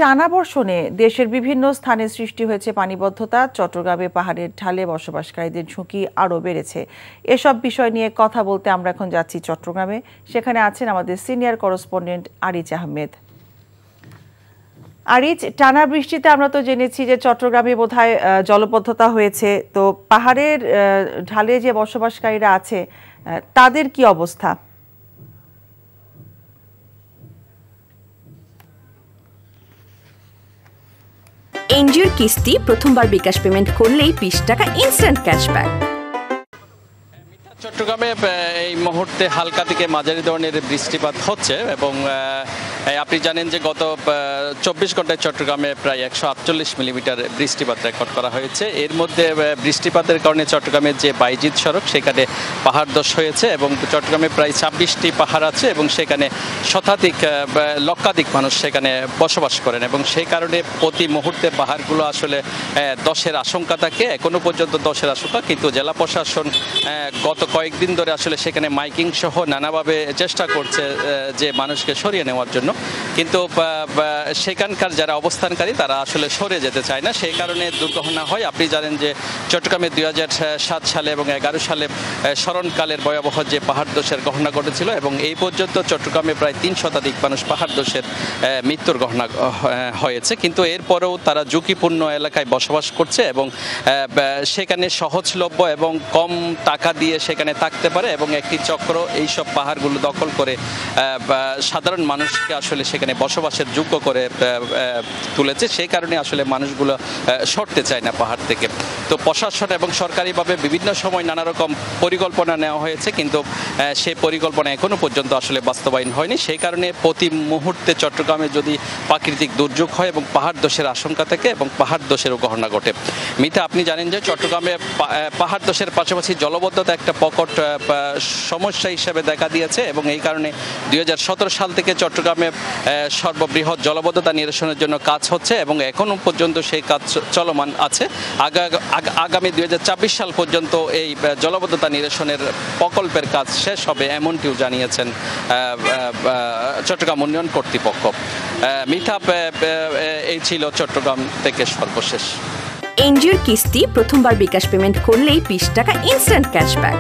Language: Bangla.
টানা বর্ষণে দেশের বিভিন্ন স্থানে সৃষ্টি হয়েছে পানিবদ্ধতা। চট্টগ্রামে পাহাড়ের ঢালে বসবাসকারীদের ঝুঁকি আরও বেড়েছে। এসব বিষয় নিয়ে কথা বলতে আমরা এখন যাচ্ছি চট্টগ্রামে। সেখানে আছেন আমাদের সিনিয়র করেসপন্ডেন্ট আরিজ আহমেদ। আরিজ, টানা বৃষ্টিতে আমরা তো জেনেছি যে চট্টগ্রামে বোধহয় জলবদ্ধতা হয়েছে, তো পাহাড়ের ঢালে যে বসবাসকারীরা আছে তাদের কি অবস্থা? এনজিওর কিস্তি প্রথমবার বিকাশ পেমেন্ট করলেই 20 টাকা ইনস্ট্যান্ট ক্যাশব্যাক। চট্টগ্রামে এই মুহূর্তে হালকা থেকে মাঝারি ধরনের বৃষ্টিপাত হচ্ছে এবং আপনি জানেন যে গত 24 ঘন্টায় চট্টগ্রামে প্রায় 148 মিলিমিটার বৃষ্টিপাত রেকর্ড করা হয়েছে। এর মধ্যে বৃষ্টিপাতের কারণে চট্টগ্রামের যে বাইজিৎ সড়ক সেখানে পাহাড় ধস হয়েছে এবং চট্টগ্রামে প্রায় 26টি পাহাড় আছে এবং সেখানে শতাধিক লক্ষাধিক মানুষ সেখানে বসবাস করেন এবং সেই কারণে প্রতি মুহূর্তে পাহাড়গুলো আসলে ধসের আশঙ্কা থাকে। এখনো পর্যন্ত ধসের আশঙ্কা, কিন্তু জেলা প্রশাসন গত কয়েকদিন ধরে আসলে সেখানে মাইকিং সহ নানাভাবে চেষ্টা করছে যে মানুষকে সরিয়ে নেওয়ার জন্য, কিন্তু সেখানকার যারা অবস্থানকারী তারা আসলে সরে যেতে চায় না। সেই কারণে দুর্ঘটনা হয়। আপনি জানেন যে চট্টগ্রামে 2007 সালে এবং 2011 সালে স্মরণকালের ভয়াবহ যে পাহাড় ধসের ঘটনা ঘটেছিল এবং এই পর্যন্ত চট্টগ্রামে প্রায় 3 শতাধিক মানুষ পাহাড় ধসের মৃত্যুর ঘটনা হয়েছে। কিন্তু এরপরেও তারা ঝুঁকিপূর্ণ এলাকায় বসবাস করছে এবং সেখানে সহজলভ্য এবং কম টাকা দিয়ে সেখানে থাকতে পারে এবং একটি চক্র এইসব পাহাড়গুলো দখল করে সাধারণ মানুষকে আসলে সেখানে বসবাসের যোগ্য করে তুলেছে। সেই কারণে আসলে মানুষগুলো সরতে চায় না পাহাড় থেকে। তো প্রশাসন এবং সরকারিভাবে বিভিন্ন সময় নানা রকম পরিকল্পনা নেওয়া হয়েছে, কিন্তু সেই পরিকল্পনা এখনো পর্যন্ত আসলে বাস্তবায়ন হয়নি। সেই কারণে প্রতি মুহূর্তে চট্টগ্রামে যদি প্রাকৃতিক দুর্যোগ হয় এবং পাহাড় ধসের আশঙ্কা থাকে এবং পাহাড় ধসেরও ঘটনা ঘটে। মিতা, আপনি জানেন যে চট্টগ্রামে পাহাড় ধসের পাশাপাশি জলবদ্ধতা একটা প্রকট সমস্যা হিসেবে দেখা দিয়েছে এবং এই কারণে 2017 সাল থেকে চট্টগ্রামে সর্ববৃহৎ জলবদ্ধতা নিরসনের জন্য কাজ হচ্ছে এবং এখনো পর্যন্ত সেই কাজ চলমান আছে। আগামী 2024 সাল পর্যন্ত এই জলবদ্ধতা নিরসনের প্রকল্পের কাজ শেষ হবে এমনটিও জানিয়েছেন চট্টগ্রাম উন্নয়ন কর্তৃপক্ষ। মিথা, এই ছিল চট্টগ্রাম থেকে সর্বশেষ। এনজিওর কিস্তি প্রথমবার বিকাশ পেমেন্ট করলেই 20 টাকা ইনস্ট্যান্ট ক্যাশব্যাক।